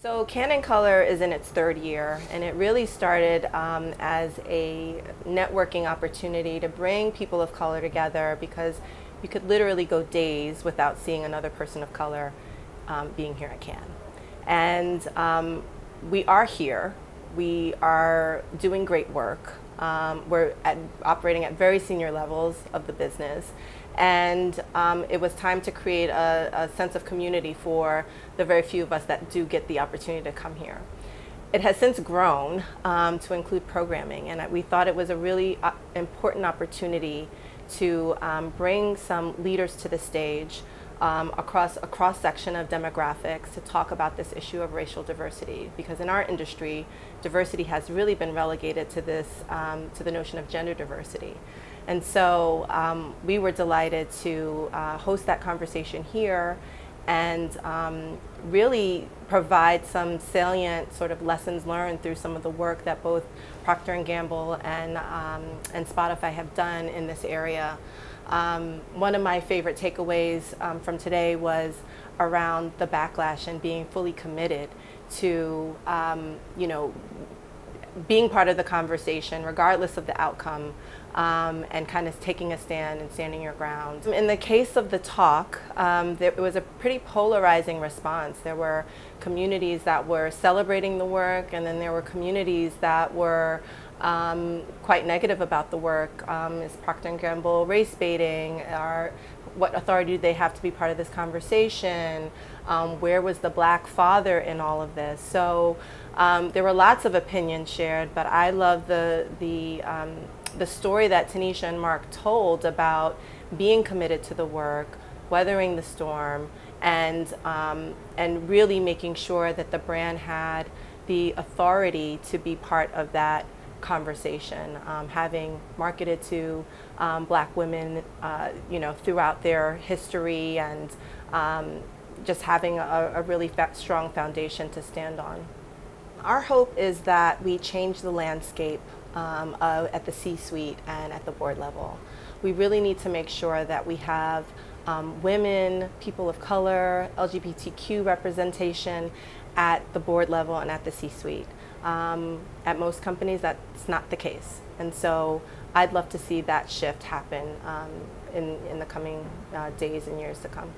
So Canon Color is in its third year, and it really started as a networking opportunity to bring people of color together, because you could literally go days without seeing another person of color being here at Cannes. And we are here. We are doing great work. We're operating at very senior levels of the business. And it was time to create a sense of community for the very few of us that do get the opportunity to come here. It has since grown to include programming, and we thought it was a really important opportunity to bring some leaders to the stage across a cross-section of demographics to talk about this issue of racial diversity, because in our industry, diversity has really been relegated to to the notion of gender diversity. And so we were delighted to host that conversation here and really provide some salient sort of lessons learned through some of the work that both Procter & Gamble and Spotify have done in this area. One of my favorite takeaways from today was around the backlash and being fully committed to being part of the conversation regardless of the outcome, and kind of taking a stand and standing your ground. In the case of the talk, it was a pretty polarizing response. There were communities that were celebrating the work, and then there were communities that were quite negative about the work. Is Procter & Gamble race baiting? What authority do they have to be part of this conversation? Where was the black father in all of this? So there were lots of opinions shared, but I love the story that Tanisha and Marc told about being committed to the work, weathering the storm, and really making sure that the brand had the authority to be part of that conversation, having marketed to black women, throughout their history, and just having a really strong foundation to stand on. Our hope is that we change the landscape at the C-suite and at the board level. We really need to make sure that we have women, people of color, LGBTQ representation at the board level and at the C-suite. At most companies, that's not the case. And so I'd love to see that shift happen in the coming days and years to come.